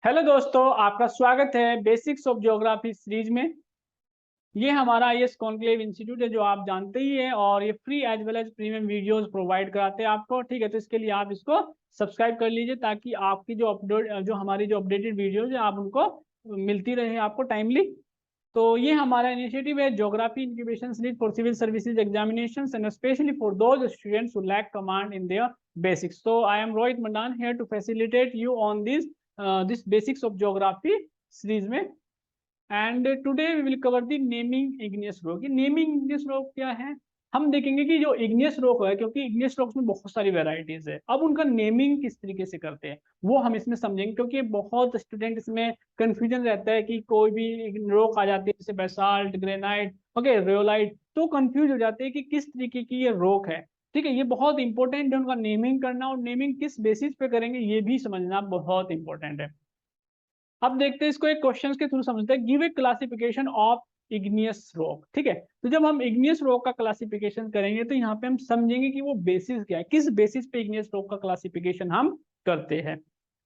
Hello दोस्तों, आपका स्वागत है बेसिक्स ऑफ ज्योग्राफी सीरीज में। ये हमारा आईएएस कॉन्क्लेव इंस्टीट्यूट है जो आप जानते ही है, और ये free as well as premium videos provide कराते हैं आपको। ठीक है, तो इसके लिए आप इसको सब्सक्राइब कर लीजिए ताकि आपकी जो हमारी जो अपडेटेड वीडियोज है आप उनको मिलती रहे आपको टाइमली। तो ये हमारा इनिशिएटिव है geography incubation series for civil services examinations and specially for those students who lack command in their basics. So I am Rohit Mandan here to facilitate you on this basics of geography series में। And today we will cover the naming igneous rock. ये naming igneous rock क्या है, हम देखेंगे कि जो igneous rock है, क्योंकि इग्नियस रॉक्स में बहुत सारी वेराइटीज है, अब उनका नेमिंग किस तरीके से करते हैं वो हम इसमें समझेंगे, क्योंकि बहुत स्टूडेंट इसमें कंफ्यूजन रहता है कि कोई भी रॉक आ जाती है जैसे बेसाल्ट, ग्रेनाइट, ओके, रियोलाइट, तो कंफ्यूज हो जाते हैं कि किस तरीके की ये रॉक है। ठीक है, ये बहुत इंपॉर्टेंट है उनका नेमिंग करना, और नेमिंग किस बेसिस पे करेंगे ये भी समझना बहुत इंपॉर्टेंट है। अब देखते हैं इसको एक क्वेश्चन के थ्रू समझते हैं। Give a classification of igneous rock. ठीक है, तो जब हम इग्नियस रॉक का क्लासिफिकेशन करेंगे तो यहाँ पे हम समझेंगे कि वो बेसिस क्या है, किस बेसिस पे इग्नियस रॉक का क्लासिफिकेशन हम करते हैं।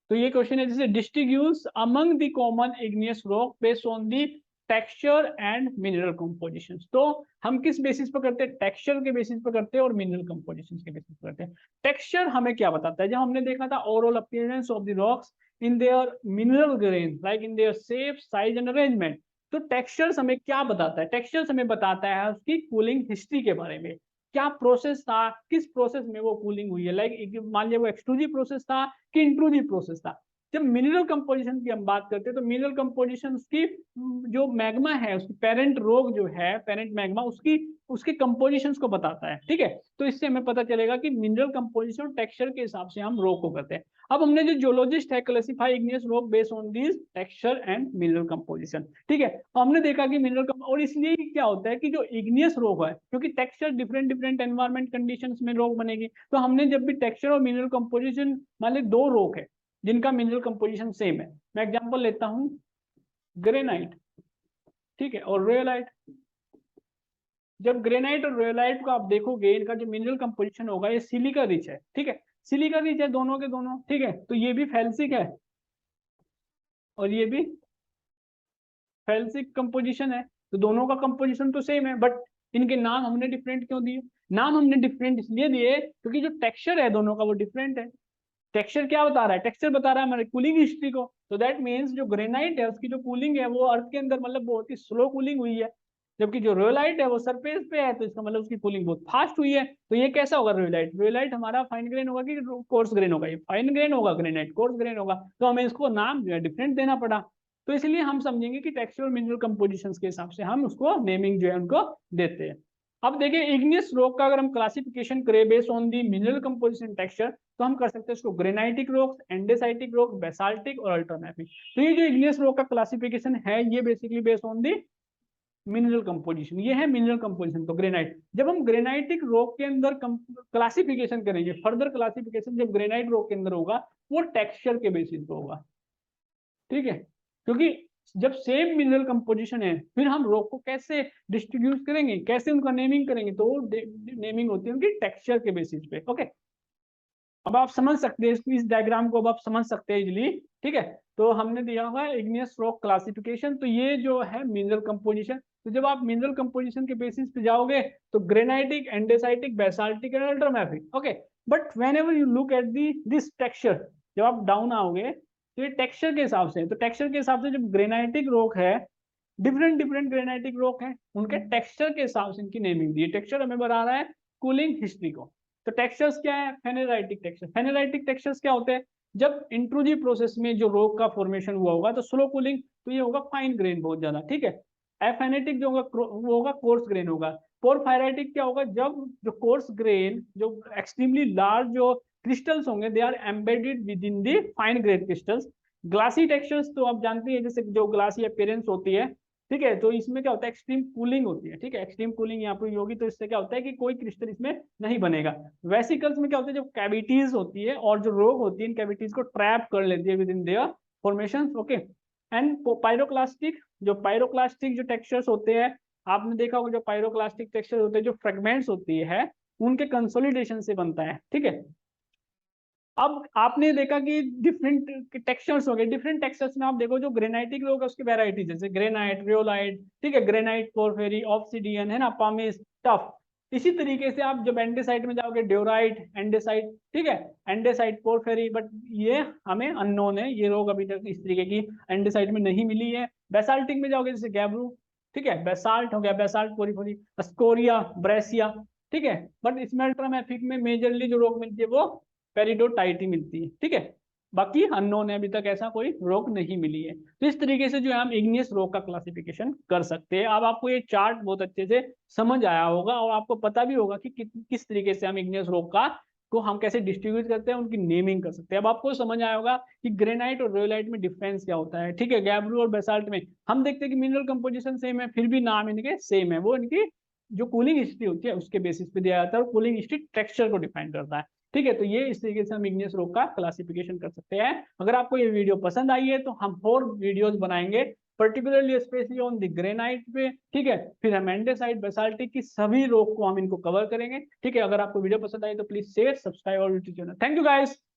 तो ये क्वेश्चन है जैसे distributes among the common igneous rock based on the texture and mineral composition. तो हम किस बेसिस पर करते हैं, टेक्सचर के बेसिस पर करते हैं और मिनरल कंपोजिशन के बेसिस पर करते हैं। टेक्सचर हमें क्या बताता है, जब हमने देखा था overall appearance of the rocks in their mineral grain, like in their shape, size and arrangement। तो टेक्सचर्स हमें क्या बताता है, टेक्सचर्स हमें बताता है उसकी कूलिंग हिस्ट्री के बारे में। क्या प्रोसेस था, किस प्रोसेस में वो कूलिंग हुई है, लाइक मान लिया वो एक्सट्रूजिव प्रोसेस था कि इंट्रूजिव प्रोसेस था। जब मिनरल कंपोजिशन की हम बात करते हैं तो मिनरल कंपोजिशन उसकी जो मैग्मा है, उसकी पेरेंट रोक जो है, पेरेंट मैग्मा, उसकी उसके कंपोजिशंस को बताता है। ठीक है, तो इससे हमें पता चलेगा कि मिनरल कंपोजिशन और टेक्सचर के हिसाब से हम रोक को करते हैं। अब हमने जो जियोलॉजिस्ट है classify igneous rock based on this texture and mineral composition. ठीक है, हमने देखा कि मिनरल और इसलिए क्या होता है कि जो इग्नियस रॉक है, क्योंकि texture different different environment conditions में रॉक बनेगी, तो हमने जब भी टेक्सचर और मिनरल कंपोजिशन, मान ली दो रॉक है जिनका मिनरल कंपोजिशन सेम है, मैं एग्जांपल लेता हूं ग्रेनाइट, ठीक है, और रियोलाइट। जब ग्रेनाइट और रियोलाइट को आप देखोगे, इनका जो मिनरल कंपोजिशन होगा ये सिलिका रिच है। ठीक है, सिलिका रिच है दोनों के दोनों। ठीक है, तो ये भी फेल्सिक है और ये भी फेल्सिक कंपोजिशन है, तो दोनों का कंपोजिशन तो सेम है, बट इनके नाम हमने डिफरेंट क्यों दिए। नाम हमने डिफरेंट इसलिए दिए क्योंकि जो टेक्सचर है दोनों का वो डिफरेंट है। टेक्सचर क्या बता रहा है, टेक्सचर बता रहा है हमारे कूलिंग हिस्ट्री को। तो दैट मीन्स जो ग्रेनाइट है उसकी जो कूलिंग है वो अर्थ के अंदर मतलब बहुत ही स्लो कूलिंग हुई है, जबकि जो रोयोलाइट है वो सरफेस पे है, तो इसका मतलब उसकी कूलिंग बहुत फास्ट हुई है। तो ये कैसा होगा, रोयोलाइट, रोयोलाइट हमारा फाइन ग्रेन होगा कि कोर्स ग्रेन होगा, ये फाइन ग्रेन होगा, ग्रेनाइट कोर्स ग्रेन होगा, तो हमें इसको नाम जो है डिफरेंट देना पड़ा। तो इसलिए हम समझेंगे कि टेक्सचर मिनरल कंपोजिशन के हिसाब से हम उसको नेमिंग जो है उनको देते हैं। अब देखिए इग्नियस रॉक का अगर हम क्लासिफिकेशन करें based on the mineral composition texture, तो हम कर सकते हैं इसको granitic rocks, andesitic rock, basaltic और अल्टरमैफिक। तो ये जो इग्नियस रॉक का क्लासिफिकेशन है ये basically based on the mineral composition, ये है मिनरल कंपोजिशन। तो ग्रेनाइट, जब हम ग्रेनाइटिक रॉक के अंदर क्लासिफिकेशन करेंगे, फर्दर क्लासिफिकेशन जब ग्रेनाइट रॉक के अंदर होगा वो टेक्सचर के बेसिस पे होगा। ठीक है, क्योंकि जब सेम मिनरल कंपोजिशन है फिर हम रॉक को कैसे डिस्ट्रीब्यूट करेंगे, कैसे उनका नेमिंग करेंगे, तो नेमिंग होती है उनकी टेक्सचर के बेसिस पे। ओके, अब आप समझ सकते हैं इस डायग्राम को, अब आप समझ सकते हैं इजिली। ठीक है, तो हमने दिया हुआ है इग्नियस रॉक क्लासिफिकेशन, तो ये जो है मिनरल कंपोजिशन। तो जब आप मिनरल कंपोजिशन के बेसिस पे जाओगे तो granitic, andesitic, basaltic and ultramafic. Okay, but when ever you look at this texture, जब आप डाउन आओगे तो ये टेक्सचर के हिसाब से, तो टेक्सचर के हिसाब से जब ग्रेनाइटिक रॉक है, डिफरेंट डिफरेंट ग्रेनाइटिक रॉक है, उनके टेक्सचर के हिसाब से इनकी नेमिंग दी है। टेक्सचर हमें बता रहा है कूलिंग हिस्ट्री को। तो टेक्सचर्स क्या है, फेनेराइटिक टेक्सचर। फेनेराइटिक टेक्सचर्स क्या होते हैं, जब इंट्रूजिव प्रोसेस में जो रॉक का फॉर्मेशन हुआ होगा तो स्लो कूलिंग, तो ये होगा फाइन ग्रेन बहुत ज्यादा। ठीक है, एफेनेटिक जो होगा वो होगा कोर्स ग्रेन होगा। पोरफायराइटिक क्या होगा, जब जो कोर्स ग्रेन, जो एक्सट्रीमली लार्ज जो क्रिस्टल्स होंगे they are embedded within the fine grain crystals. Glassy textures तो आप जानते हैं, जैसे जो ग्लासी अपीयरेंस होती है। ठीक है, तो इसमें क्या होता है, एक्सट्रीम कूलिंग होती है। ठीक है, एक्सट्रीम कूलिंग यहाँ पर होगी तो इससे क्या होता है कि कोई क्रिस्टल इसमें नहीं बनेगा। वेसिकल्स में क्या होता है, जब कैविटीज होती है और जो रोग होती है इन कैविटीज को ट्रैप कर लेती है with in their formation. Okay, and pyroclastic, जो पायरोक्लास्टिक जो टेक्सचर्स होते हैं, आपने देखा होगा जो पायरोक्लास्टिक टेक्सचर होते हैं, जो फ्रेगमेंट्स होती है उनके कंसोलिडेशन से बनता है। ठीक है, अब आपने देखा कि डिफरेंट टेक्सचर्स हो गए, डिफरेंट टेक्सचर्स में आप देखो जो ग्रेनाइटिक रोक है उसकी वेराइटी, जैसे ग्रेनाइट, रियोलाइट, ठीक है, ग्रेनाइट, पोरफेरी, ऑब्सिडियन, है ना, पामिस, टफ। इसी तरीके से आप जब एंडेसाइट में जाओगे, ड्योराइट, एंडेसाइट, ठीक है, एंडेसाइट, पोरफेरी, बट ये हमें अननोन है, ये रोग अभी तक इस तरीके की एंडेसाइट में नहीं मिली है। बेसाल्टिक में जाओगे जैसे गैब्रू, ठीक है, बेसाल्ट हो गया, बेसाल्ट पोरिफोरी, स्कोरिया, ब्रेसिया, ठीक है। बट स्मेल्ट्रामेफिक में मेजरली जो रोग मिलती है वो पेरिडोटाइटी मिलती है, ठीक है। बाकी अननोन है, अभी तक ऐसा कोई रोग नहीं मिली है। तो इस तरीके से जो है हम इग्नियस रोग का क्लासिफिकेशन कर सकते हैं। अब आपको ये चार्ट बहुत अच्छे से समझ आया होगा और आपको पता भी होगा कि किस तरीके से हम इग्नियस रोग का को हम कैसे डिस्ट्रीब्यूट करते हैं, उनकी नेमिंग कर सकते हैं। अब आपको समझ आया होगा कि ग्रेनाइट और रियोलाइट में डिफरेंस क्या होता है, ठीक है। गैब्रू और बेसाल्ट में हम देखते हैं कि मिनरल कंपोजिशन सेम है, फिर भी नाम इनके सेम है। वो इनकी जो कूलिंग हिस्ट्री होती है उसके बेसिस पे दिया जाता है, और कूलिंग हिस्ट्री टेक्सचर को डिफाइन करता है, ठीक है। तो ये इस तरीके से हम इग्नियस रोग का क्लासिफिकेशन कर सकते हैं। अगर आपको ये वीडियो पसंद आई है तो हम और वीडियोस बनाएंगे, particularly specially on the granite पे, ठीक है। फिर हम एंडेसाइट, बेसाल्टिक की सभी रोग को हम इनको कवर करेंगे, ठीक है। अगर आपको वीडियो पसंद आई तो प्लीज शेयर, सब्सक्राइब और YouTube channel. Thank you guys.